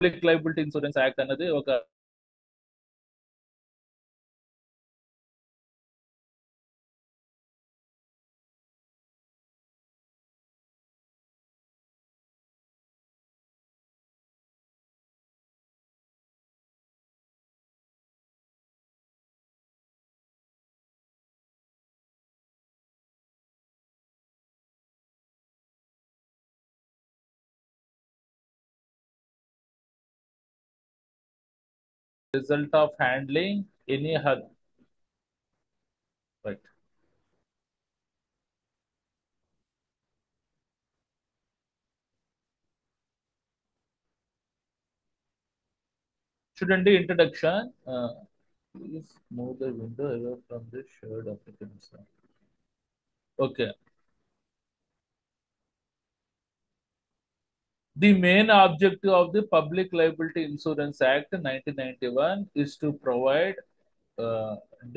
Public liability insurance act అనేది ఒక result of handling any right. Shouldn't the introduction please move the window away from the shared applicants. Okay. The main objective of the Public Liability Insurance Act 1991 is to provide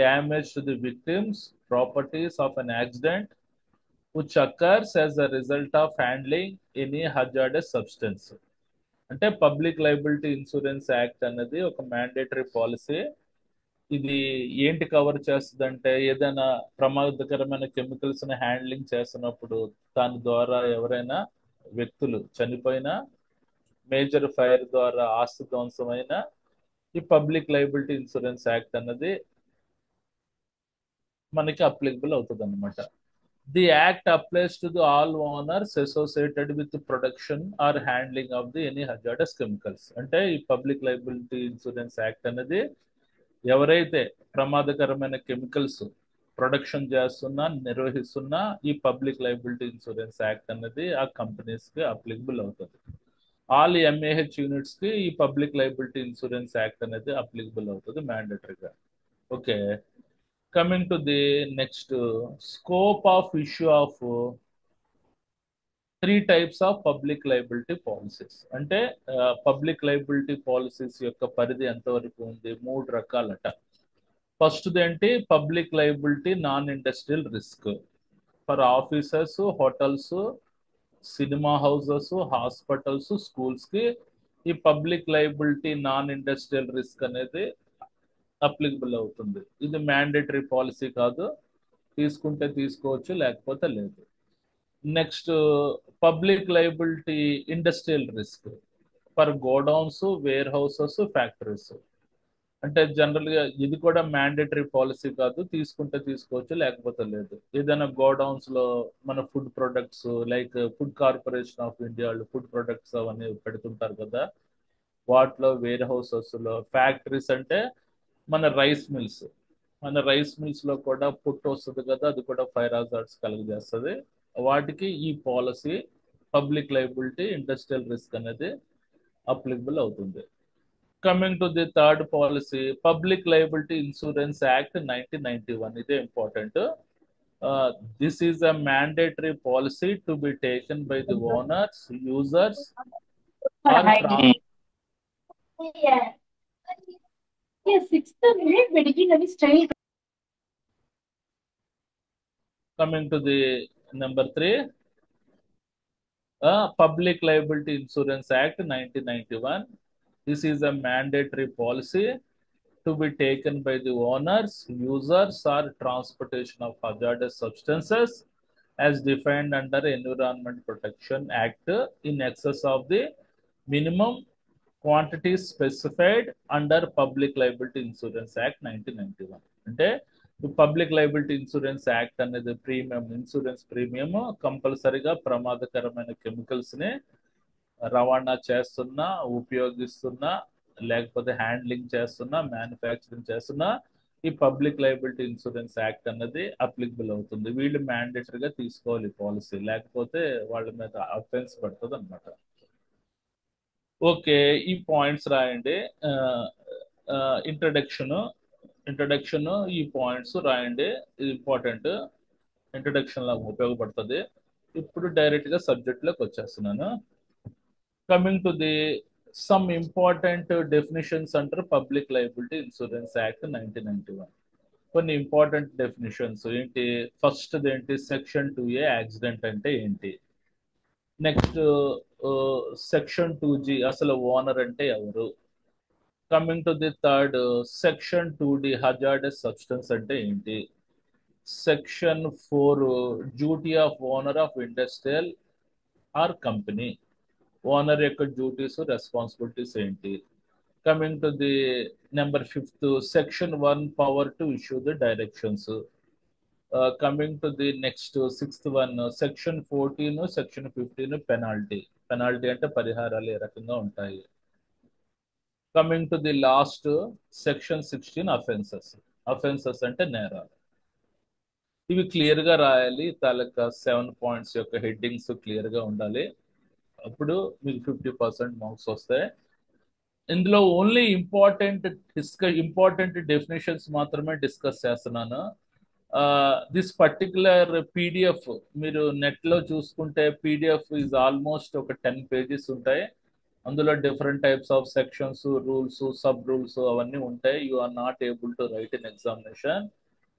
damage to the victims, properties of an accident which occurs as a result of handling any hazardous substance. అంటే public liability insurance act అనేది ఒక mandatory policy. ఇది ఏంటి cover చేస్తుందంటే ఏదైనా ప్రమాదకరమైన chemicals ని handling చేస్తున్నప్పుడు దాని ద్వారా ఎవరైనా వ్యక్తులు చనిపోయినా, మేజర్ ఫైర్ ద్వారా ఆస్తి ధ్వంసమైన ఈ పబ్లిక్ లైబిలిటీ ఇన్సూరెన్స్ యాక్ట్ అన్నది మనకి అప్లికబుల్ అవుతుంది అనమాట. The act applies to the all owners associated with production or handling of the any hazardous chemicals. అంటే ఈ పబ్లిక్ లైబిలిటీ ఇన్సూరెన్స్ యాక్ట్ అనేది ఎవరైతే ప్రమాదకరమైన కెమికల్స్ ప్రొడక్షన్ చేస్తున్నా, నిర్వహిస్తున్నా ఈ పబ్లిక్ లైబిలిటీ ఇన్సూరెన్స్ యాక్ట్ అనేది ఆ కంపెనీస్ కి అప్లికబుల్ అవుతుంది. ఆల్ ఎంఏహెచ్ యూనిట్స్ కి ఈ పబ్లిక్ లైబిలిటీ ఇన్సూరెన్స్ యాక్ట్ అనేది అప్లికబుల్ అవుతుంది మ్యాండేటరీగా. Okay, coming to the next scope of issue of 3 types of public liability policies. అంటే పబ్లిక్ లైబిలిటీ పాలసీస్ యొక్క పరిధి ఎంతవరకు ఉంది? 3 రకాలట. ఫస్ట్ ఏంటి? Public liability non industrial risk for offices, hotels, cinema houses, hospitals, schools కి ఈ public liability non industrial risk అనేది అప్లికబుల్ అవుతుంది. ఇది మ్యాండేటరీ పాలసీ కాదు, తీసుకుంటే తీసుకోవచ్చు, లేకపోతే లేదు. Next public liability industrial risk for godowns, ware, factories. అంటే జనరల్ గా ఇది కూడా మ్యాండేటరీ పాలసీ కాదు, తీసుకుంటే తీసుకోవచ్చు, లేకపోతే లేదు. ఏదైనా గోడౌన్స్ లో మన food products like food corporation of India వాళ్ళు ఫుడ్ ప్రొడక్ట్స్ అవన్నీ పెడుతుంటారు కదా, వాటిలో, వేర్ హౌసెస్ లో, ఫ్యాక్టరీస్ అంటే మన రైస్ మిల్స్. మన రైస్ మిల్స్ లో కూడా పుట్టు వస్తుంది కదా, అది కూడా ఫైర్ హాజార్డ్స్ కలుగజేస్తుంది. వాటికి ఈ policy public liability industrial risk అనేది అప్లికబుల్ అవుతుంది. Coming to the third policy public liability insurance act 1991. ఇదే important. This is a mandatory policy to be taken by the owners, users or coming to the number 3, Public Liability Insurance Act 1991. This is a mandatory policy to be taken by the owners, users, or transportation of hazardous substances as defined under Environment Protection Act in excess of the minimum quantities specified under Public Liability Insurance Act 1991. అంటే public liability insurance act అనేది premium, insurance premium కంపల్సరిగా ప్రమాదకరమైన chemicals ని రవాణా చేస్తున్నా, ఉపయోగిస్తున్నా, లేకపోతే handling చేస్తున్నా, manufacturing చేస్తున్నా ఈ పబ్లిక్ లైబిలిటీ ఇన్సూరెన్స్ యాక్ట్ అన్నది అప్లికబుల్ అవుతుంది. వీళ్ళు మ్యాండేటరీగా తీసుకోవాలి పాలసీ, లేకపోతే వాళ్ళ మీద అఫెన్స్ పడుతుంది అనమాట. ఓకే, ఈ పాయింట్స్ రాయండి. ఇంట్రడక్షన్ ఈ పాయింట్స్ రాయండి, ఇది ఇంపార్టెంట్. ఇంట్రడక్షన్ లాగా ఉపయోగపడుతుంది. ఇప్పుడు డైరెక్ట్ గా సబ్జెక్ట్ లోకి వచ్చేస్తున్నాను. Coming to the some important definitions అంటారు పబ్లిక్ లైబిలిటీ ఇన్సూరెన్స్ యాక్ట్ 1991. కొన్ని ఇంపార్టెంట్ డెఫినిషన్స్ ఏంటి? ఫస్ట్ ఏంటి? సెక్షన్ 2A యాక్సిడెంట్ అంటే ఏంటి? నెక్స్ట్ సెక్షన్ 2G అసలు ఓనర్ అంటే ఎవరు. Coming to the third section 2D hazardous substance అంటే ఏంటి. Section 4 duty of owner of industrial or company, owner యొక్క డ్యూటీస్ రెస్పాన్సిబిలిటీస్ ఏంటి. Coming to the number 5th section 1 power to issue the directions. Coming to the next 6th one section 14 section 15 penalty. Penalty అంటే పరిహారాలు ఏ రకంగా ఉంటాయి. Coming to the last section 16 offences. Offences అంటే నేరాలు. ఇవి clear గా రాయాలి. తాలూకా 7 పాయింట్స్ యొక్క హెడ్డింగ్స్ క్లియర్ గా ఉండాలి. అప్పుడు మీకు 50% మార్క్స్ వస్తాయి. ఇందులో ఓన్లీ ఇంపార్టెంట్ డెఫినేషన్స్ మాత్రమే డిస్కస్ చేస్తున్నాను. దిస్ పర్టికులర్ పీడిఎఫ్ మీరు నెట్ లో చూసుకుంటే పీడిఎఫ్ ఈజ్ ఆల్మోస్ట్ ఒక 10 pages ఉంటాయి. అందులో different types of sections, rules, sub rules అవన్నీ ఉంటాయి. You are not able to write in examination.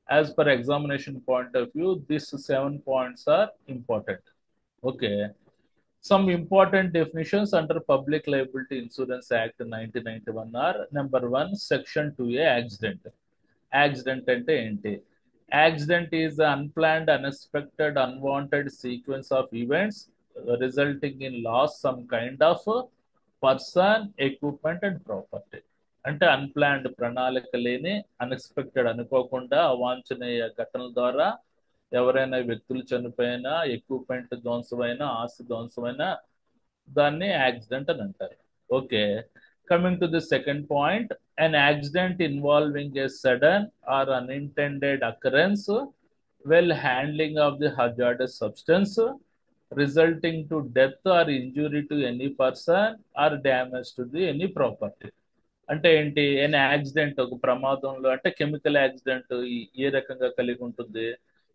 As per examination point of view this 7 points are important. Okay. Some important definitions under Public Liability Insurance Act 1991 are number 1 section 2A accident. Accident అంటే ఏంటి. Accident is the unplanned, unexpected, unwanted sequence of events resulting in loss some kind of person, equipment and property. అంటే unplanned, ప్రణాళిక లేని, unexpected, అనుకోకుండా అవాంఛనీయ ఘటనల ద్వారా ఎవరైనా వ్యక్తులు చనిపోయినా, ఎక్విప్మెంట్ ధ్వంసమైనా, ఆస్తి ధ్వంసమైనా దాన్ని యాక్సిడెంట్ అని అంటారు. Okay. Coming to the second point, an accident involving a sudden or unintended occurrence while handling of the hazardous substance resulting to death or injury to any person or damage to the any property. అంటే ఏంటి. ఎన్ accident ఒక ప్రమాదంలో అంటే chemical accident ఏ రకంగా కలిగి ఉంటుంది.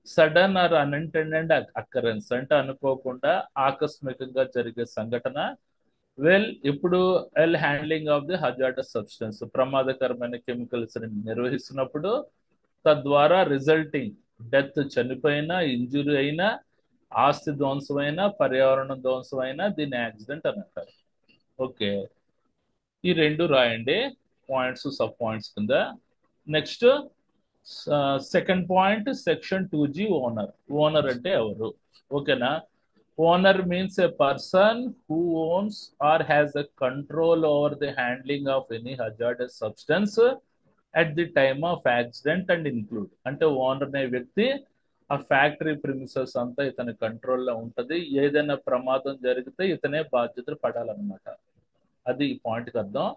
Sudden are unintended occurrence అంటే అనుకోకుండా ఆకస్మికంగా జరిగే సంఘటన. ఇప్పుడు handling of the hazardous substance ప్రమాదకరమైన కెమికల్స్ నిర్వహిస్తున్నప్పుడు తద్వారా రిజల్టింగ్ డెత్, చనిపోయినా, ఇంజురీ అయినా, ఆస్తి ధ్వంసమైన, పర్యావరణ ధ్వంసమైన దీన్ని యాక్సిడెంట్ అని అంటారు. ఓకే. ఈ రెండు రాయండి పాయింట్స్, సబ్ పాయింట్స్ కింద. Next second point section 2G owner. Owner అంటే ఎవరు. ఓకేనా. Owner means a person who owns or has a control over the handling of any hazardous substance at the time of accident and include. అంటే owner అనే వ్యక్తి ఆ factory premises అంతా ఇతని కంట్రోల్లో ఉంటది. ఏదైనా ప్రమాదం జరిగితే ఇతనే బాధ్యతలు పడాలన్నమాట. అది ఈ పాయింట్కి అర్థం.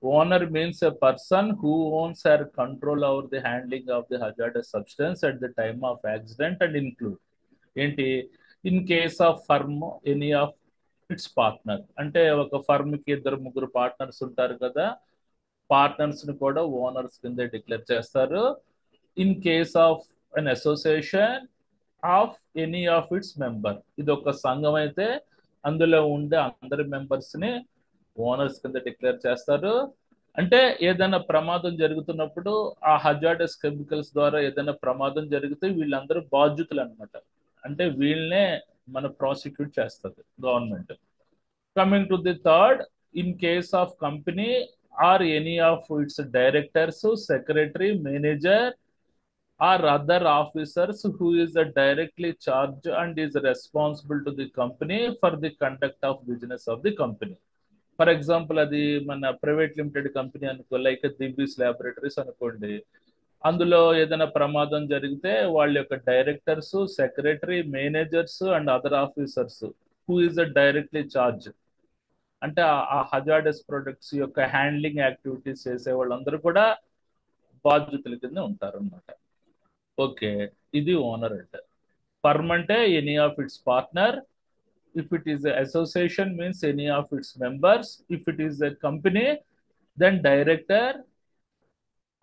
Owner means a person who owns or control over the handling of the hazardous substance at the time of accident and include ఏంటి. In case of firm any of its partner. అంటే ఒక ఫర్మ్ కి 2-3 partners ఉంటారు కదా, partners ని కూడా owners కింద declare చేస్తారు. In case of an association of any of it's member. ఇది ఒక సంఘం అయితే అందులో ఉండే అందరి మెంబర్స్ ని ఓనర్స్ కింద డిక్లేర్ చేస్తారు. అంటే ఏదైనా ప్రమాదం జరుగుతున్నప్పుడు ఆ హజార్డస్ కెమికల్స్ ద్వారా ఏదైనా ప్రమాదం జరిగితే వీళ్ళందరూ బాధ్యతలు అనమాట. అంటే వీళ్ళనే మన ప్రాసిక్యూట్ చేస్తుంది government. Coming to the third, in case of company are any of its directors, secretary, manager or other officers who is directly charged and is responsible to the company for the conduct of business of the company. For example అది మన private limited company అనుకో, like దిబ్బీస్ laboratories అనుకోండి. అందులో ఏదైనా ప్రమాదం జరిగితే వాళ్ళ యొక్క directors, secretary, managers and other officers who is directly charge అంటే ఆ హజార్డస్ ప్రొడక్ట్స్ యొక్క హ్యాండ్లింగ్ యాక్టివిటీస్ చేసే వాళ్ళందరూ కూడా బాధ్యతల కింద ఉంటారు అన్నమాట. ఓకే. ఇది ఓనర్ అంటే. ఫర్మ్ అంటే any of its partner. If it is association means any of its members. If it is a company then director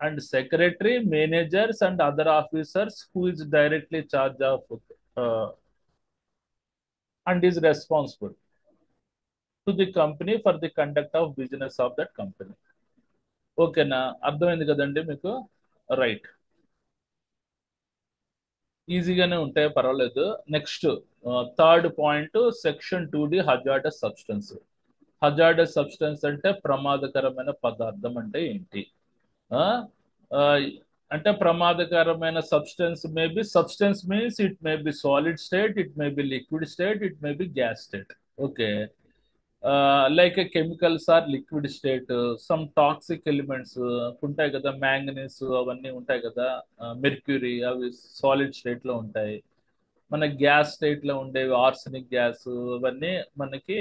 and secretary, managers and other officers who is directly charge of and is responsible to the company for the conduct of business of that company. ఓకేనా. అర్థమైంది కదండి మీకు. Right. ఈజీగానే ఉంటాయి, పర్వాలేదు. Next third point, section 2D hazardous substance. Hazardous substance అంటే ప్రమాదకరమైన పదార్థం అంటే ఏంటి? ఆ, ఆ, అంటే ప్రమాదకరమైన substance substance means it may be solid state, it may be liquid state, it may be gas state. Okay. Like chemicals or liquid state, some toxic elements ఉంటాయి కదా, మ్యాంగనీస్ అవన్నీ ఉంటాయి కదా, మెర్క్యూరీ అవి సాలిడ్ స్టేట్ లో ఉంటాయి. మన gas state లో ఉండేవి ఆర్సనిక్ గ్యాస్, అవన్నీ మనకి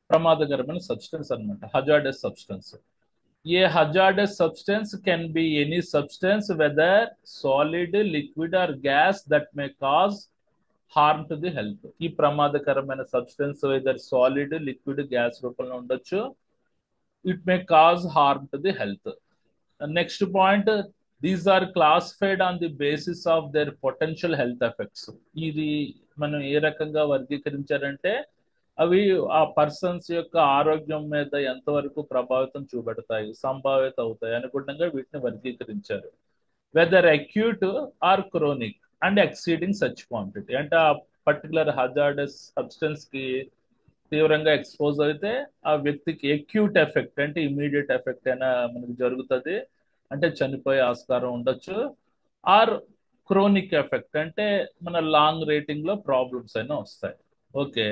ప్రమాదకరమైన సబ్స్టెన్స్ అన్నమాట, hazardous substance. A hazardous substance can be any substance whether solid, liquid or gas that may cause harm to the health. ఈ ప్రమాదకరమైన substance whether solid, liquid, gas రూపంలో ఉండొచ్చు. It may cause harm to the health. Next point, these are classified on the basis of their potential health effects. ఇది మనం ఏ రకంగా వర్గీకరించారంటే, అవి ఆ persons యొక్క ఆరోగ్యం మీద ఎంతవరకు ప్రభావితం చూపెడతాయి, సంభావిత అవుతాయి అనుగుణంగా వీటిని వర్గీకరించారు. Whether acute or chronic and exceeding such quantity. అంటే ఆ పర్టికులర్ హజార్డస్ సబ్స్టెన్స్ కి తీవ్రంగా ఎక్స్పోజ్ అయితే ఆ వ్యక్తికి ఎక్యూట్ ఎఫెక్ట్ అంటే ఇమీడియట్ ఎఫెక్ట్ అయినా మనకి జరుగుతుంది, అంటే చనిపోయే ఆస్కారం ఉండొచ్చు. ఆర్ క్రోనిక్ ఎఫెక్ట్ అంటే మన లాంగ్ రేటింగ్ లో ప్రాబ్లమ్స్ అయినా వస్తాయి. ఓకే,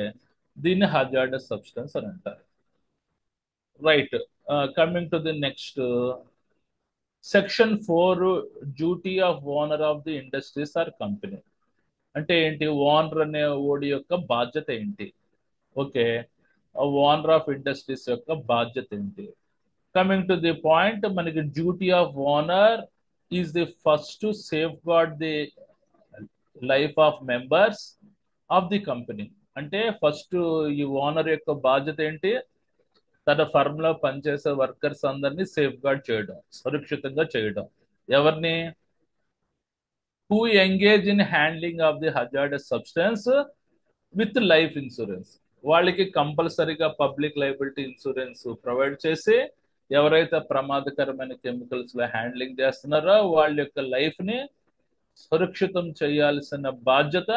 దీన్ని హజార్డస్ సబ్స్టెన్స్ అని అంటారు. Right. Coming to the next, section 4, duty of owner of the industries or company. అంటే ఏంటి? ఓనర్ అనే ఓడి యొక్క బాధ్యత ఏంటి? ఓకే, ఓనర్ ఆఫ్ ఇండస్ట్రీస్ యొక్క బాధ్యత ఏంటి? కమింగ్ టు ది పాయింట్, మనకి duty of owner is the first to safeguard the life of members of the company. అంటే ఫస్ట్ ఈ ఓనర్ యొక్క బాధ్యత ఏంటి? తన ఫర్మ్ లో పనిచేసే వర్కర్స్ అందరినీ సేఫ్ గార్డ్ చేయడం, సురక్షితంగా చేయడం. ఎవరిని? Who engage in handling of the hazardous substance with life insurance. వాళ్ళకి కంపల్సరీగా పబ్లిక్ లైబిలిటీ ఇన్సూరెన్స్ ప్రొవైడ్ చేసి, ఎవరైతే ప్రమాదకరమైన కెమికల్స్ లో హ్యాండ్లింగ్ చేస్తున్నారో వాళ్ళ యొక్క లైఫ్ ని సురక్షితం చేయాల్సిన బాధ్యత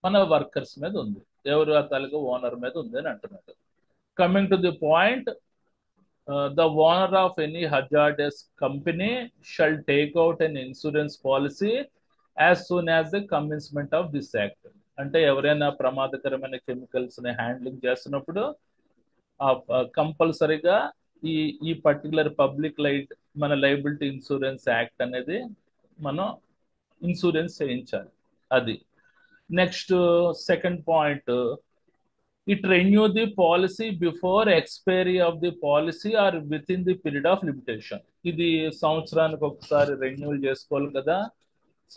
మన వర్కర్స్ మీద ఉంది. ఎవరు? ఆ తాలూకా ఓనర్ మీద ఉంది అని అంటున్నారు. Coming to the point, the owner of any hazardous company shall take out an insurance policy as soon as the commencement of this act. అంటే ఎవరైనా ప్రమాదకరమైన కెమికల్స్ ని హ్యాండ్లింగ్ చేస్తున్నప్పుడు కంపల్సరీగా ఈ ఈ పర్టికులర్ పబ్లిక్ మన లైబిలిటీ ఇన్సూరెన్స్ యాక్ట్ అనేది మనం ఇన్సూరెన్స్ చేయించాలి. అది. Next, second point, it renew the policy before expiry of the policy or with in the period of limitation. ఇది సంవత్సరానికి ఒకసారి రెన్యూల్ చేసుకోవాలి కదా,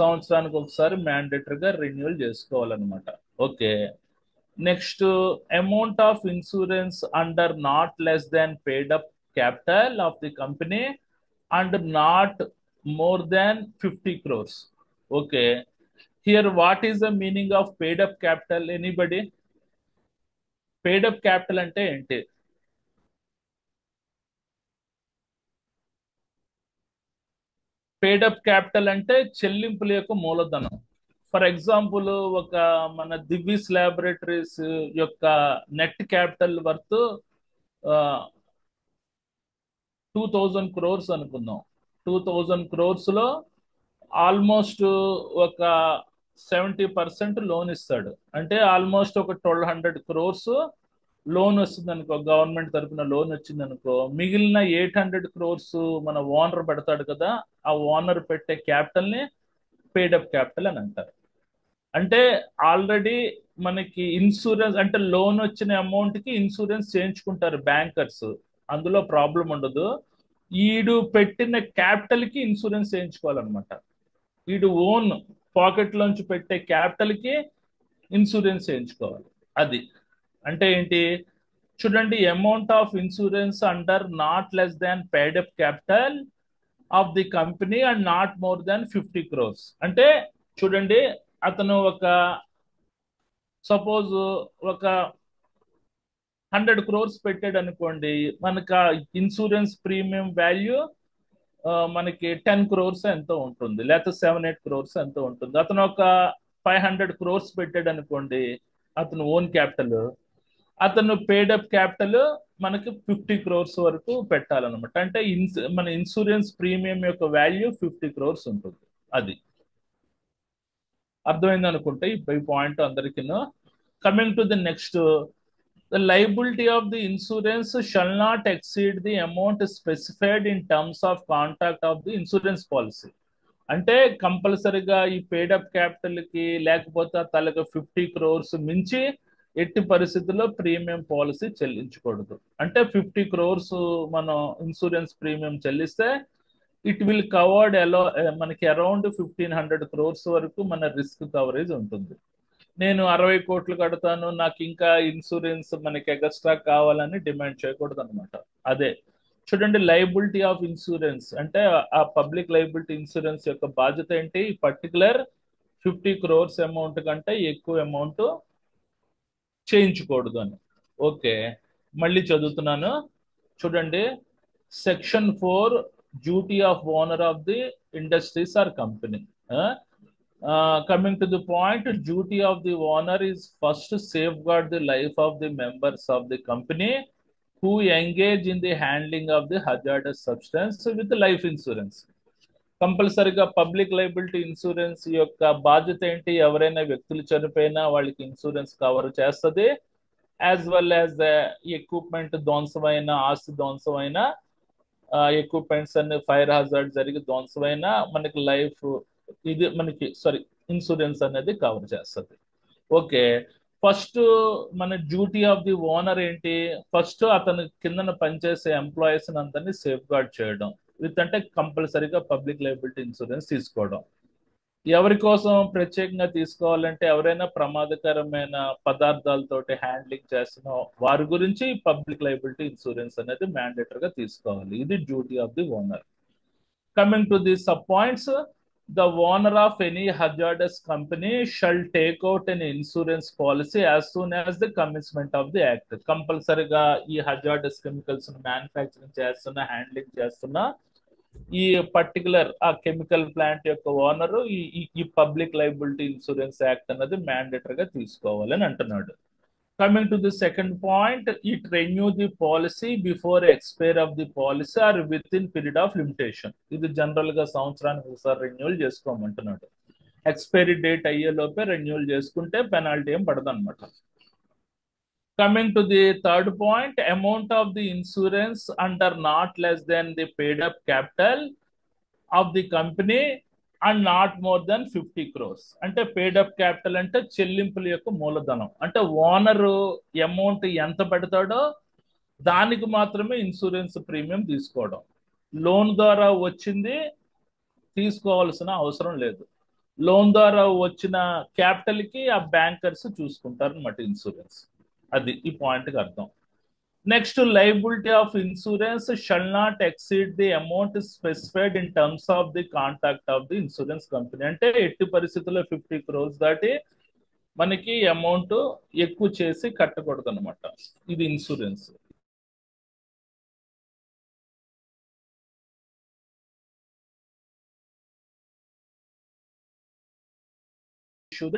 సంవత్సరానికి ఒకసారి మ్యాండేటరీగా రెన్యూల్ చేసుకోవాలన్నమాట. Okay. Next, amount of insurance under not less than paid up capital of the company and not more than 50 crores. Okay, here what is the meaning of paid up capital? Anybody? Paid up capital అంటే ఏంటి? పేడ్ up capital అంటే చెల్లింపుల యొక్క మూలధనం. For example, ఒక మన Divi's laboratories యొక్క net capital worth 2000 crores అనుకుందాం. 2000 crores లో ఆల్మోస్ట్ ఒక 70% లోన్ ఇస్తాడు. అంటే ఆల్మోస్ట్ ఒక 1200 crores లోన్ వస్తుంది అనుకో, గవర్నమెంట్ తరఫున లోన్ వచ్చింది అనుకో, మిగిలిన 800 crores మన ఓనర్ పెడతాడు కదా, ఆ ఓనర్ పెట్టే క్యాపిటల్ ని పేడప్ క్యాపిటల్ అని అంటారు. అంటే ఆల్రెడీ మనకి ఇన్సూరెన్స్ అంటే లోన్ వచ్చిన అమౌంట్ కి ఇన్సూరెన్స్ చేయించుకుంటారు బ్యాంకర్స్, అందులో ప్రాబ్లం ఉండదు. ఈడు పెట్టిన క్యాపిటల్ కి ఇన్సూరెన్స్ చేయించుకోవాలన్నమాట. వీడు ఓన్ పాకెట్ లోంచి పెట్టే క్యాపిటల్ కి ఇన్సూరెన్స్ చేయించుకోవాలి. అది అంటే ఏంటి? చూడండి, amount of insurance under not less than paid up capital of the company and not more than 50 crores. అంటే చూడండి, అతను సపోజ్ ఒక 100 crores పెట్టాడు అనుకోండి, మనకు ఇన్సూరెన్స్ ప్రీమియం వాల్యూ మనకి 10 crores ఎంతో ఉంటుంది, లేకపోతే 7-8 crores ఎంతో ఉంటుంది. అతను ఒక 500 crores పెట్టాడు అనుకోండి, అతను ఓన్ క్యాపిటల్. అతను పేడప్ క్యాపిటల్ మనకి 50 crores వరకు పెట్టాలన్నమాట. అంటే మన ఇన్సూరెన్స్ ప్రీమియం యొక్క వాల్యూ 50 crores ఉంటుంది. అది అర్థమైంది అనుకుంటే ఈ పాయింట్ అందరికీ. Coming to the next, the liability of the insurance shall not exceed the amount specified in terms of contract of the insurance policy. అంటే కంపల్సరిగా ఈ పేడప్ క్యాపిటల్ కి లేకపోతే తలకి 50 crores మించి ఎట్టి పరిస్థితుల్లో ప్రీమియం పాలసీ చెల్లించకూడదు. అంటే 50 crores మనం ఇన్సూరెన్స్ ప్రీమియం చెల్లిస్తే ఇట్ విల్ కవర్డ్ మనకి అరౌండ్ 1500 crores వరకు మన రిస్క్ కవరేజ్ ఉంటుంది. నేను 60 కోట్లు కడతాను, నాకు ఇంకా ఇన్సూరెన్స్ మనకి ఎక్స్ట్రా కావాలని డిమాండ్ చేయకూడదు అనమాట. అదే చూడండి, లైబిలిటీ ఆఫ్ ఇన్సూరెన్స్ అంటే ఆ పబ్లిక్ లైబిలిటీ ఇన్సూరెన్స్ యొక్క బాధ్యత ఏంటి, పర్టికులర్ 50 crores అమౌంట్ కంటే ఎక్కువ అమౌంట్ చేయించకూడదు అని. ఓకే, మళ్ళీ చదువుతున్నాను చూడండి. Section 4, duty of owner of the industries or company. Coming to the point, duty of the owner is first to safeguard the life of the members of the company who engage in the handling of the hazardous substance with life insurance. కంపల్సరిగా public liability insurance యొక్క బాధ్యత ఏంటి, ఎవరైనా వ్యక్తులు చనిపోయినా వాళ్ళకి insurance cover చేస్తుంది. As well as equipment ధ్వంసమైన, ఆస్తి ధ్వంసమైన, ఎక్విప్మెంట్స్ అన్ని ఫైర్ హజార్డ్ జరిగి ధ్వంసమైన మనకి లైఫ్ ఇది మనకి ఇన్సూరెన్స్ అనేది కవర్ చేస్తుంది. ఓకే, ఫస్ట్ మన డ్యూటీ ఆఫ్ ది ఓనర్ ఏంటి, ఫస్ట్ అతని కిందన పనిచేసే ఎంప్లాయీస్ అందరినీ సేఫ్ గార్డ్ చేయడం. అంటే కంపల్సరీగా పబ్లిక్ లైబిలిటీ ఇన్సూరెన్స్ తీసుకోవడం. ఎవరి కోసం ప్రత్యేకంగా తీసుకోవాలంటే ఎవరైనా ప్రమాదకరమైన పదార్థాలతోటి హ్యాండ్లింగ్ చేస్తున్న వారి గురించి పబ్లిక్ లైబిలిటీ ఇన్సూరెన్స్ అనేది మ్యాండేటరీగా తీసుకోవాలి. ఇది duty of the owner. Coming to the sub points, the owner of any hazardous company shall take out an insurance policy as soon as the commencement of the act. కంపల్సరిగా ఈ hazardous chemicals manufacturing చేస్తున్న, handling చేస్తున్న ఈ particular ఆ chemical plant యొక్క owner ఈ public liability insurance act అనేది మ్యాండేటరీగా తీసుకోవాలని అంటున్నాడు. Coming to the second point, it renew the policy before expire of the policy or within period of limitation. ఇది జనరల్ గా సంవత్సరానికి ఒకసారి రెన్యూల్ చేసుకోమంటున్నాడు. ఎక్స్పైరీ డేట్ అయ్యే లోపే రెన్యూల్ చేసుకుంటే పెనాల్టీ ఏం పడదు అనమాట. Coming to the third point, amount of the insurance under not less than the paid up capital of the company and not more than 50 crores. అంటే పేడప్ క్యాపిటల్ అంటే చెల్లింపుల యొక్క మూలధనం. అంటే ఓనరు అమౌంట్ ఎంత పెడతాడో దానికి మాత్రమే ఇన్సూరెన్స్ ప్రీమియం తీసుకోవడం. లోన్ ద్వారా వచ్చింది తీసుకోవాల్సిన అవసరం లేదు. లోన్ ద్వారా వచ్చిన క్యాపిటల్కి ఆ బ్యాంకర్స్ చూసుకుంటారు అన్నమాట ఇన్సూరెన్స్. అది ఈ పాయింట్కి అర్థం. Next, liability of insurance shall not exceed the amount specified in terms of the contract of the insurance company. అంటే ఎట్టి పరిస్థితుల్లో 50 crores దాటి మనకి అమౌంట్ ఎక్కువ చేసి కట్టకూడదు అనమాట. ఇది ఇన్సూరెన్స్.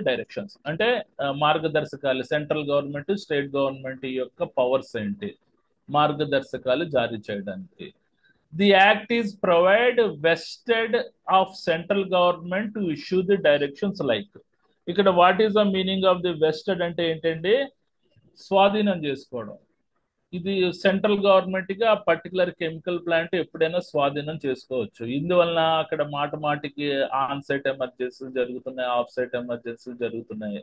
డైరెక్షన్స్ అంటే మార్గదర్శకాలు, సెంట్రల్ గవర్నమెంట్, స్టేట్ గవర్నమెంట్ యొక్క పవర్స్ ఏంటి, మార్గదర్శకాలు జారీ చేయడానికి. The act is provide vested of central government to issue the directions like. ఇక్కడ what is the meaning of the vested అంటే ఏంటండి, స్వాధీనం చేసుకోవడం. ఇది సెంట్రల్ గవర్నమెంట్ గా పర్టికులర్ కెమికల్ ప్లాంట్ ఎప్పుడైనా స్వాధీనం చేసుకోవచ్చు. ఇందువలన అక్కడ మాటికి ఆన్ సైట్ ఎమర్జెన్సీలు జరుగుతున్నాయి, ఆఫ్ సైట్ ఎమర్జెన్సీలు జరుగుతున్నాయి,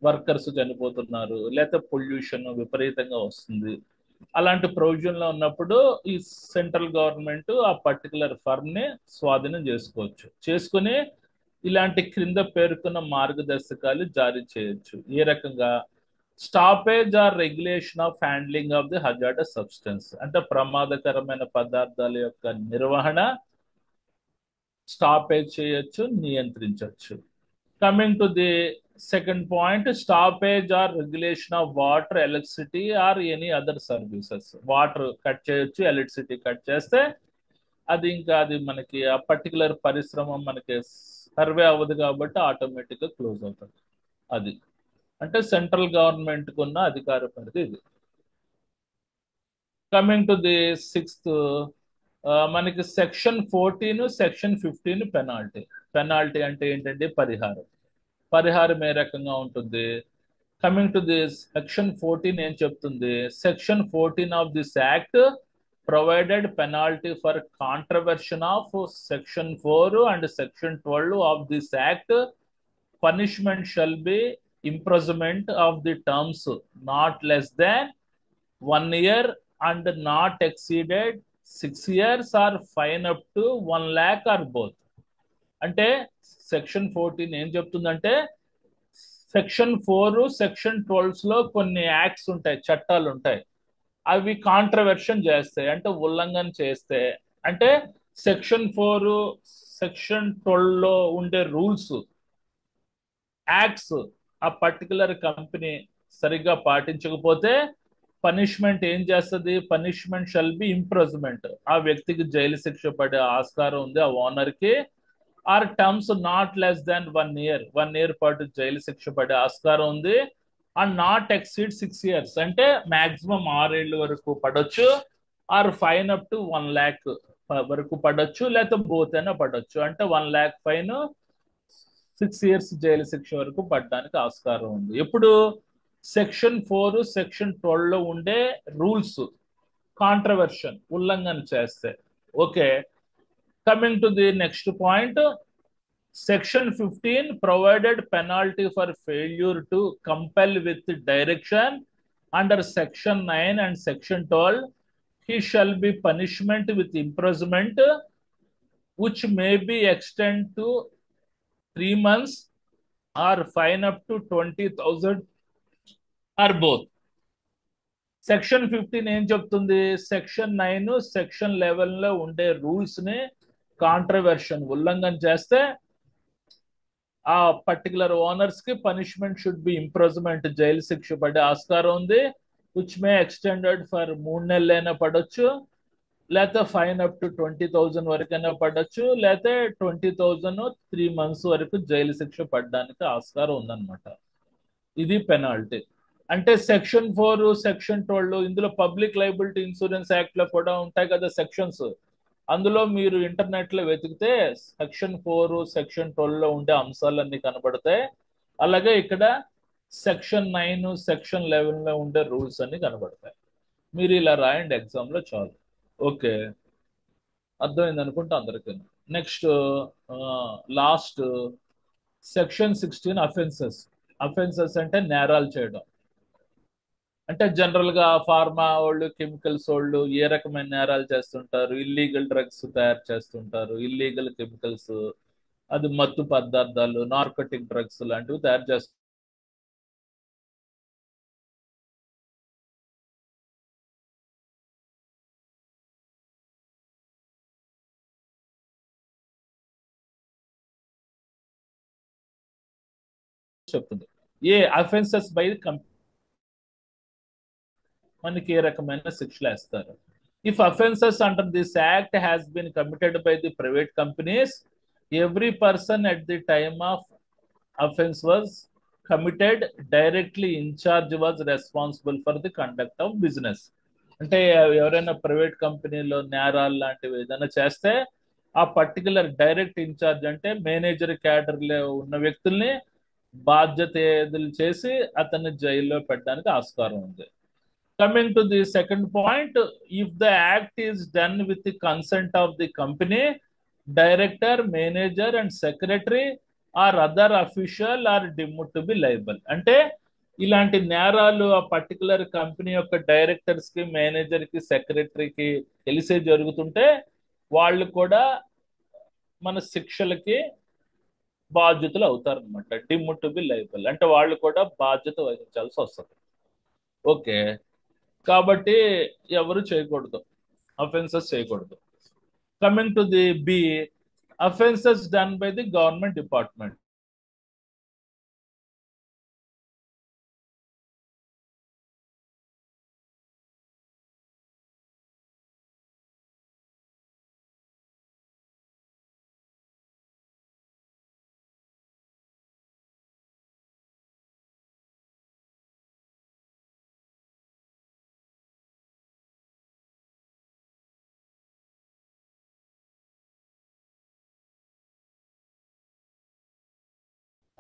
వర్కర్స్ చనిపోతున్నారు, లేకపోతే పొల్యూషన్ విపరీతంగా వస్తుంది. అలాంటి ప్రొవిజన్ లో ఉన్నప్పుడు ఈ సెంట్రల్ గవర్నమెంట్ ఆ పర్టికులర్ ఫర్మ్ ని స్వాధీనం చేసుకోవచ్చు. చేసుకుని ఇలాంటి క్రింద పేర్కొన్న మార్గదర్శకాలు జారీ చేయొచ్చు. ఏ రకంగా, stoppage or regulation of handling of the hazardous substance. అంటే ప్రమాదకరమైన పదార్థాల యొక్క నిర్వహణ స్టాపేజ్ చేయొచ్చు, నియంత్రించవచ్చు. Coming to the second point, stoppage or regulation of water, electricity or any other services. Water cut చేయొచ్చు, ఎలక్ట్రిసిటీ కట్ చేస్తే అది మనకి ఆ పర్టికులర్ పరిశ్రమ మనకి సర్వే అవ్వదు కాబట్టి ఆటోమేటిక్గా క్లోజ్ అవుతుంది. అది అంటే సెంట్రల్ గవర్నమెంట్ కున్న అధికార పరిధి ఇది. కమింగ్ టు ది సిక్స్త్, మనకి సెక్షన్ 14, సెక్షన్ 15 పెనాల్టీ. పెనాల్టీ అంటే ఏంటంటే పరిహారం. పరిహారం ఏ రకంగా ఉంటుంది? కమింగ్ టు దిస్ సెక్షన్ 14 ఏం చెప్తుంది? Section 14 of this act provided penalty for కాంట్రవర్షన్ of section 4 and section 12 of this act. Punishment shall be imprisonment of the terms not less than 1 year and not exceeded 6 years or fine up to 1 lakh or both. అంటే section 14 ఏం చెప్తుందంటే section 4, section 12 లో కొన్ని acts ఉంటాయి, చట్టాలు ఉంటాయి. అవి కాంట్రవర్షన్ చేస్తాయి అంటే ఉల్లంఘన చేస్తే, అంటే సెక్షన్ 4, సెక్షన్ 12లో ఉండే రూల్స్, యాక్ట్స్ ఆ పర్టికులర్ కంపెనీ సరిగ్గా పాటించకపోతే పనిష్మెంట్ ఏం చేస్తుంది? Punishment shall be imprisonment. ఆ వ్యక్తికి జైలు శిక్ష పడే ఆస్కారం ఉంది, ఆ ఓనర్ కి. Or terms not less than 1 year, 1 year పాటు జైలు శిక్ష పడే ఆస్కారం ఉంది. అండ్ నాట్ ఎక్సీడ్ 6 years అంటే మాక్సిమం 6 ఏళ్ళు వరకు పడొచ్చు. Or fine up to 1 lakh వరకు పడొచ్చు, లేకపోతే బోత్ అయినా పడొచ్చు. అంటే 1 lakh ఫైన్, 6 years జైలు శిక్ష వరకు పడడానికి ఆస్కారం ఉంది. ఎప్పుడు సెక్షన్ 4, సెక్షన్ 12లో ఉండే రూల్స్ కాంట్రవర్షన్, ఉల్లంఘన చేస్తే. Okay, coming to the next point. Section 15 provided penalty for failure to compel with direction under section 9 and section 12. He shall be punishment with imprisonment which may be extended to 3 months or fine up to 20,000 or both. Section 15 ఏం చెప్తుంది? Section 9, section 11లో ఉండే rules ని కాంట్రవర్షన్, ఉల్లంఘన చేస్తే ఆ particular owners కి punishment should be imprisonment, jail శిక్ష పడే ఆస్కారం ఉంది. విచ్ మే ఎక్స్టెండెడ్ ఫర్ 3 నెలలైనా పడొచ్చు, లేకపోతే ఫైన్ అప్ టు 20,000 వరకైనా పడొచ్చు, లేకపోతే 20,000 3 months వరకు జైలు శిక్ష పడడానికి ఆస్కారం ఉందన్నమాట. ఇది పెనాల్టీ. అంటే సెక్షన్ 4, సెక్షన్ 12 ఇందులో పబ్లిక్ లైబిలిటీ ఇన్సూరెన్స్ యాక్ట్ లో కూడా ఉంటాయి కదా సెక్షన్స్. అందులో మీరు ఇంటర్నెట్ లో వెతికితే సెక్షన్ 4, సెక్షన్ 12లో ఉండే అంశాలన్నీ కనబడతాయి. అలాగే ఇక్కడ సెక్షన్ 9, సెక్షన్ 11లో ఉండే రూల్స్ అన్ని కనబడతాయి. మీరు ఇలా రాయండి ఎగ్జామ్ లో చాలు. ఓకే, అర్థమైంది అనుకుంటా అందరికీ. Next last section 16 offences. Offences అంటే నేరాలు చేయడం. అంటే జనరల్ గా ఫార్మా వాళ్ళు, కెమికల్స్ వాళ్ళు ఏ రకమైన నేరాలు చేస్తుంటారు? ఇల్లీగల్ డ్రగ్స్ తయారు చేస్తుంటారు, ఇల్లీగల్ కెమికల్స్, అది మత్తు పదార్థాలు, నార్కోటిక్ డ్రగ్స్ లాంటివి తయారు చేస్తుంటారు. చెప్తుంది ఏ అఫెన్సెస్ బై మనకి ఏ రకమైన శిక్షలు వేస్తారు. If offences under this act has been committed by the private companies, every person at the time of offence was committed directly in charge was responsible for the conduct of business. అంటే ఎవరైనా private కంపెనీలో నేరాలు లాంటివి ఏదైనా చేస్తే ఆ particular direct in charge అంటే manager క్యాడర్లో ఉన్న వ్యక్తుల్ని బాధ్యతలు చేసి అతన్ని జైల్లో పెట్టడానికి ఆస్కారం ఉంది. Coming to the second point, if the act is done with the consent of the company, director, manager, and secretary, or other official are deemed to be liable. అంటే ఇలాంటి నేరాలు ఆ పర్టికులర్ కంపెనీ యొక్క డైరెక్టర్స్ కి, manager కి, సెక్రటరీకి తెలిసే జరుగుతుంటే వాళ్ళు కూడా మన శిక్షలకి బాధ్యతలు అవుతారు అనమాట. డీమ్డ్ టు బి లైబుల్ అంటే వాళ్ళు కూడా బాధ్యత వహించాల్సి వస్తుంది. ఓకే, కాబట్టి ఎవరు చేయకూడదు, అఫెన్సెస్ చేయకూడదు. Coming to the B, offences done by the government department.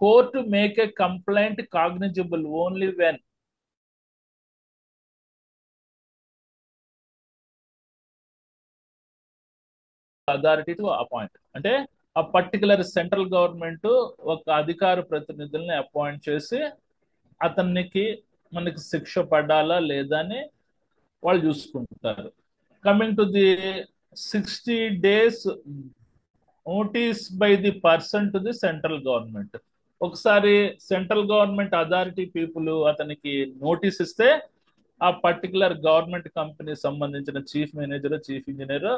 court make a complaint cognizable only when authority to appoint. అంటే ఆ పర్టికులర్ సెంట్రల్ గవర్నమెంట్ ఒక అధికార ప్రతినిధుల్ని అపాయింట్ చేసి అతనికి మనకి శిక్ష పడాలా లేదా అని వాళ్ళు చూసుకుంటారు. Coming to the 60 days notice by the person to the central government. ఒకసారి సెంట్రల్ గవర్నమెంట్ అథారిటీ పీపుల్ అతనికి నోటీస్ ఇస్తే ఆ పర్టికులర్ గవర్నమెంట్ కంపెనీ సంబంధించిన చీఫ్ మేనేజర్, చీఫ్ ఇంజనీర్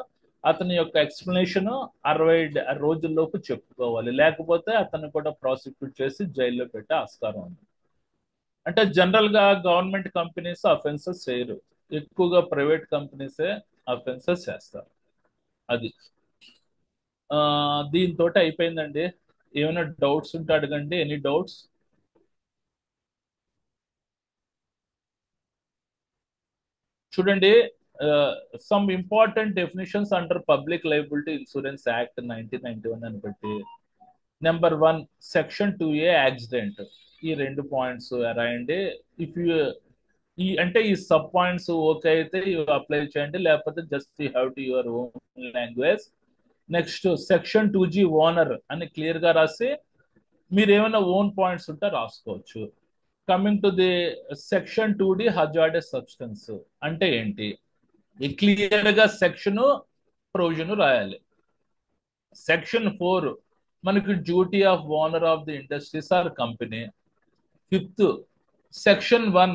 అతని యొక్క ఎక్స్ప్లెనేషన్ 60 రోజుల్లోపు చెప్పుకోవాలి. లేకపోతే అతన్ని కూడా ప్రాసిక్యూట్ చేసి జైల్లో పెట్టే ఆస్కారం ఉంది. అంటే జనరల్ గా గవర్నమెంట్ కంపెనీస్ అఫెన్సెస్ చేయరు, ఎక్కువగా ప్రైవేట్ కంపెనీసే అఫెన్సెస్ చేస్తారు. అది దీంతో అయిపోయిందండి. ఏమైనా డౌట్స్ ఉంటే అడగండి. Any doubts? చూడండి, some important definitions under public liability insurance act 1991 అని బట్టి, నెంబర్ 1 సెక్షన్ 2A యాక్సిడెంట్. ఈ 2 పాయింట్స్ రాయండి. ఇఫ్ యూ అంటే ఈ సబ్ పాయింట్స్ ఓకే అయితే అప్లై చేయండి, లేకపోతే just you have to your own language. Next section 2G owner అని క్లియర్ గా రాసి మీరు ఏమైనా ఓన్ పాయింట్స్ ఉంటే రాసుకోవచ్చు. Coming to the section 2D hazardous substance అంటే ఏంటి, క్లియర్ గా సెక్షన్ ప్రొవిజన్ రాయాలి. సెక్షన్ 4 మనకి duty of owner of the industries or company. 5th section 1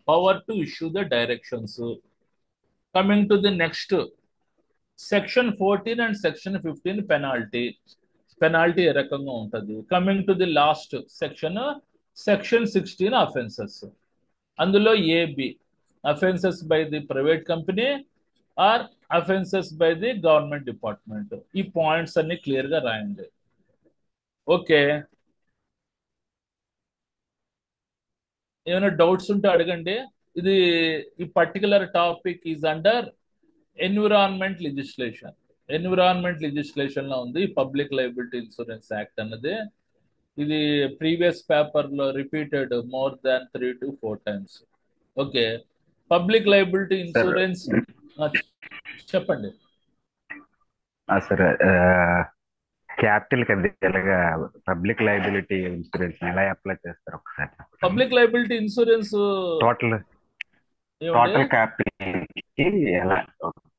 power to issue the directions. Coming to the next section 14 and section 15 penalty ఏ రకంగా ఉంటుంది. Coming to the last section 16 offences. అందులో A B offences by the private company or offences by the government department. ఈ points అన్ని clear గా రాయండి. Okay, ఏమైనా doubts ఉంటే అడగండి. ఇది ఈ particular topic is under environment legislation. Environment legislation లో ఉంది పబ్లిక్ లయబిలిటీ ఇన్సూరెన్స్ యాక్ట్ అన్నది. ఇది ప్రీవియస్ పేపర్ లో repeated more than 3 to 4 times. Okay, public liability insurance చెప్పండి సార్. క్యాపిటల్ ఎలాగా పబ్లిక్ లయబిలిటీ ఇన్సూరెన్స్ ఎలా అప్లై చేస్తారు ఒకసారి? Public liability insurance total capital కి ఎలా,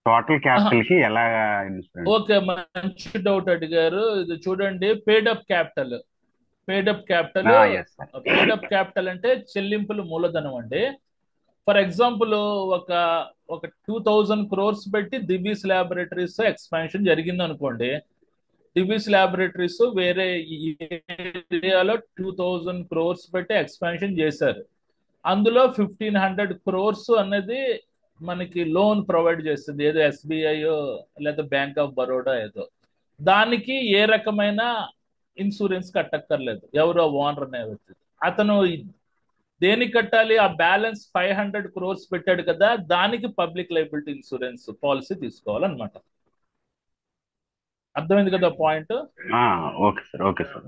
టోటల్ క్యాపిటల్ కి ఎలా ఇన్సూరెన్స్? ఓకే, మంచి డౌట్ అడిగారు. ఇది చూడండి, పేడప్ క్యాపిటల్ అంటే చెల్లింపులు మూలధనం అండి. ఫర్ ఎగ్జాంపుల్ ఒక 2000 crores పెట్టి దివీస్ ల్యాబొరేటరీస్ ఎక్స్పాన్షన్ జరిగింది అనుకోండి. దివీస్ ల్యాబొరేటరీస్ వేరే ఏరియాలో 2000 crores పెట్టి ఎక్స్పాన్షన్ చేశారు. అందులో 1500 crores అనేది మనకి లోన్ ప్రొవైడ్ చేస్తుంది, ఏదో ఎస్బీఐ లేదా బ్యాంక్ ఆఫ్ బరోడా ఏదో. దానికి ఏ రకమైన ఇన్సూరెన్స్ కట్టక్కర్లేదు. ఎవరో ఓనర్ అనే వ్యక్తి అతను దేనికి కట్టాలి? ఆ బ్యాలెన్స్ 500 crores పెట్టాడు కదా, దానికి పబ్లిక్ లయబిలిటీ ఇన్సూరెన్స్ పాలసీ తీసుకోవాలన్నమాట. అర్థమైంది కదా point? Okay sir, okay sir.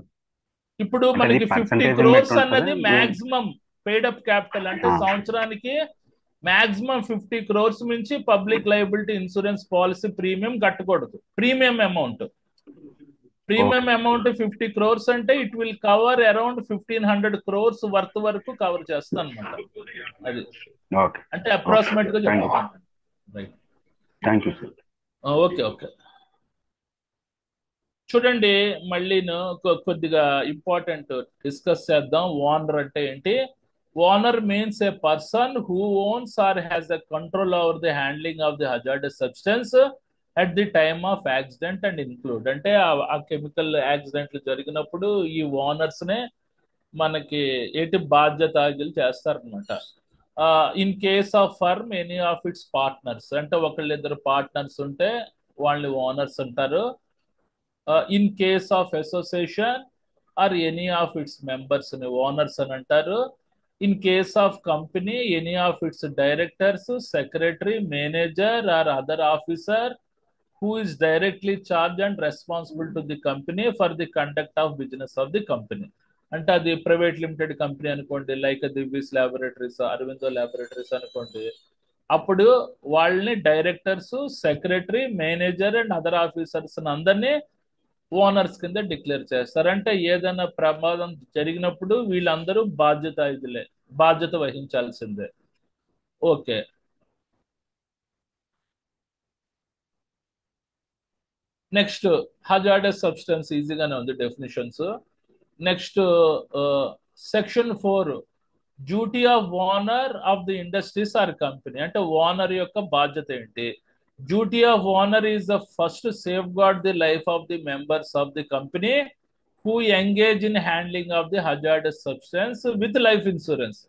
ఇప్పుడు మనకి 50 crores అన్నది మాక్సిమం పేడప్ క్యాపిటల్. అంటే సంవత్సరానికి మాక్సిమం 50 crores మించి public liability insurance policy premium కట్టకూడదు. ప్రీమియం అమౌంట్ 50 crores అంటే it will cover around 1500 crores worth వరకు కవర్ చేస్తుంది అనమాట. అది అంటే అప్రాక్సిమేట్ గా చెప్తాను. ఓకే, చూడండి, మళ్ళీ కొద్దిగా ఇంపార్టెంట్ డిస్కస్ చేద్దాం. ఓనర్ అంటే ఏంటి? Owner means a person who owns or has a control over the handling of the hazardous substance at the time of accident and include. అంటే ఆ కెమికల్ యాక్సిడెంట్లు జరిగినప్పుడు ఈ ఓనర్స్ నే మనకి ఏంటి బాధ్యతలు చేస్తారనమాట. In case of firm any of its partners, అంటే ఒకళ్ళిద్దరు పార్ట్నర్స్ ఉంటే వాళ్ళని ఓనర్స్ అంటారు. In case of association or any of its members ని ఓనర్స్ అని అంటారు. In case of company any of its directors, secretary, manager or other officer who is directly charged and responsible to the company for the conduct of business of the company. అంటే అది private limited company అనుకోండి, like Divi's laboratories, Aurobindo laboratories అనుకోండి. అప్పుడు వాళ్ళని directors, secretary, manager and other officers అందరినీ owners కింద declare చేస్తారు. అంటే ఏదైనా ప్రమాదం జరిగినప్పుడు వీళ్ళందరూ బాధ్యత వహించాల్సిందే. ఓకే. నెక్స్ట్ హజార్డస్ సబ్స్టెన్స్ ఈజీగానే ఉంది definitions. Next section 4 duty of owner of the industries or company. అంటే ఓనర్ యొక్క బాధ్యత ఏంటి? Duty of owner is the first safeguard the life of the members of the company who engage in handling of the hazardous substance with life insurance.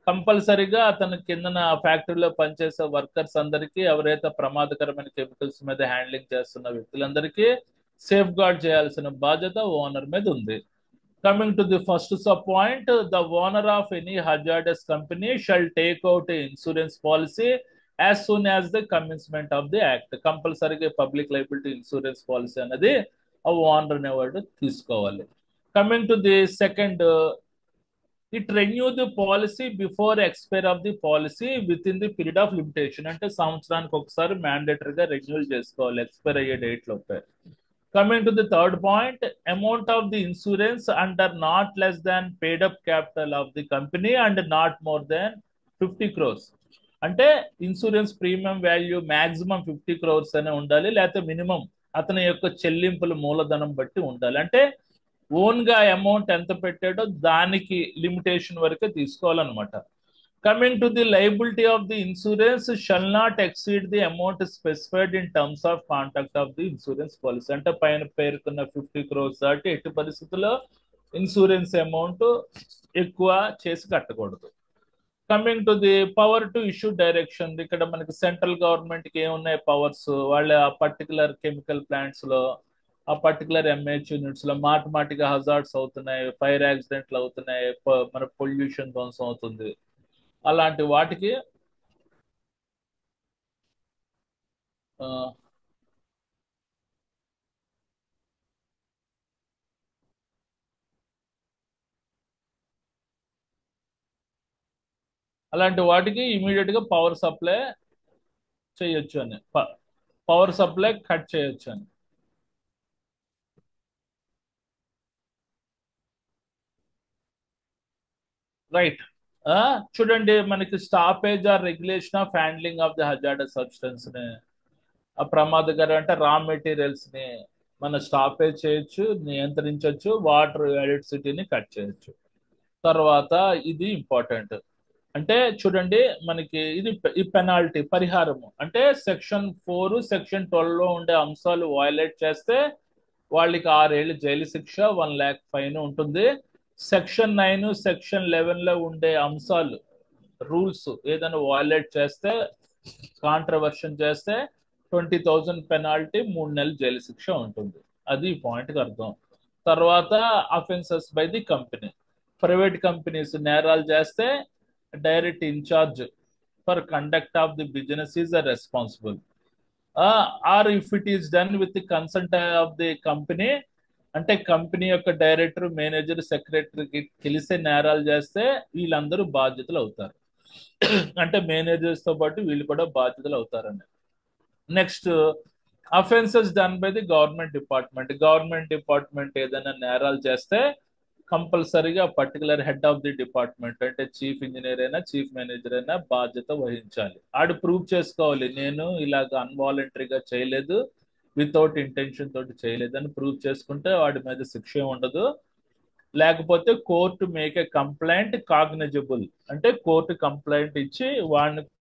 కంపల్సరిగా అతని కిందన ఫ్యాక్టరీలో పనిచేసే workers అందరికీ, ఎవరైతే ప్రమాదకరమైన కెమికల్స్ మీద హ్యాండ్లింగ్ చేస్తున్న వ్యక్తులందరికీ సేఫ్ గార్డ్ చేయాల్సిన బాధ్యత ఓనర్ మీద ఉంది. Coming to the first sub point, the owner of any hazardous company shall take out A insurance policy as soon as the commencement of the act. కంపల్సరీగా public liability insurance policy అనేది ఆ owner అనేవాడు తీసుకోవాలి. Coming to the second, it renew the policy before expire of the policy with in the period of limitation. అంటే సంవత్సరానికి ఒకసారి మ్యాండేటరీగా renewal చేసుకోవాలి ఎక్స్పైర్ అయ్యే డేట్ లోపే. Coming to the third point, amount of the insurance under not less than paid up capital of the company and not more than 50 crores. అంటే insurance premium value maximum 50 crores అనే ఉండాలి, లేకపోతే minimum అతని యొక్క చెల్లింపుల మూలధనం బట్టి ఉండాలి. అంటే ఓన్ గా అమౌంట్ ఎంత పెట్టాడో దానికి లిమిటేషన్ వరకే తీసుకోవాలన్నమాట. Coming to the liability of the insurance shall not exceed the amount specified in terms of contract of the insurance policy. అంటే పైన పేర్కొన్న 50 crores దాటి ఎట్టి పరిస్థితుల్లో ఇన్సూరెన్స్ అమౌంట్ ఎక్కువ చేసి కట్టకూడదు. Coming to the power to issue direction, ఇక్కడ మనకి సెంట్రల్ గవర్నమెంట్ కి ఏమున్నాయి పవర్స్, వాళ్ళ ఆ పర్టికులర్ కెమికల్ ప్లాంట్స్ లో, ఆ పర్టికులర్ ఎంహెచ్ యూనిట్స్ లో మాటిమాటిగా హజార్డ్స్ అవుతున్నాయి, ఫైర్ యాక్సిడెంట్లు అవుతున్నాయి, మన పొల్యూషన్ ధ్వంసం అవుతుంది, అలాంటి వాటికి ఆ, అలాంటి వాటికి ఇమీడియట్ గా పవర్ సప్లై చేయొచ్చు అని, పవర్ సప్లై కట్ చేయొచ్చు అని. రైట్. చూడండి, మనకి stoppage or regulation of handling of the hazardous substance ని, ఆ ప్రమాదకరం అంటే రా మెటీరియల్స్ ని మన స్టాపేజ్ చేయొచ్చు, నియంత్రించవచ్చు, వాటర్ ఎలక్ట్రిసిటీని కట్ చేయొచ్చు. తర్వాత ఇది ఇంపార్టెంట్. అంటే చూడండి, మనకి ఇది ఈ పెనాల్టీ పరిహారము అంటే సెక్షన్ 4, సెక్షన్ 12 లో ఉండే అంశాలు వయలేట్ చేస్తే వాళ్ళకి 6 ఏళ్ళు జైలు శిక్ష, 1 lakh ఫైన్ ఉంటుంది. సెక్షన్ 9, సెక్షన్ 11 లో ఉండే అంశాలు, రూల్స్ ఏదైనా వయలేట్ చేస్తే, కాంట్రవర్షన్ చేస్తే 20,000 పెనాల్టీ, 3 నెలలు జైలు శిక్ష ఉంటుంది. అది ఈ పాయింట్కి అర్థం. తర్వాత offences by the company, private companies నేరాలు చేస్తే direct in charge for conduct of the business is responsible. Or if it is done with the consent of the company, అంటే కంపెనీ యొక్క డైరెక్టర్, మేనేజర్, సెక్రటరీకి తెలిసే నేరాలు చేస్తే వీళ్ళందరూ బాధ్యతలు అవుతారు. అంటే మేనేజర్స్ తో పాటు వీళ్ళు కూడా బాధ్యతలు అవుతారని. Next, offences done by the government department ఏదైనా నేరాలు చేస్తే కంపల్సరీగా particular head of the department అంటే చీఫ్ ఇంజనీర్ అయినా చీఫ్ మేనేజర్ అయినా బాధ్యత వహించాలి. ఆడు ప్రూవ్ చేసుకోవాలి, నేను ఇలాగ అన్వాలంటరీగా చేయలేదు, వితౌట్ ఇంటెన్షన్ తోటి చేయలేదు అని ప్రూవ్ చేసుకుంటే వాడి మీద శిక్ష ఉండదు. లేకపోతే court make a complaint cognisable, అంటే కోర్టు కంప్లైంట్ ఇచ్చి వాడిని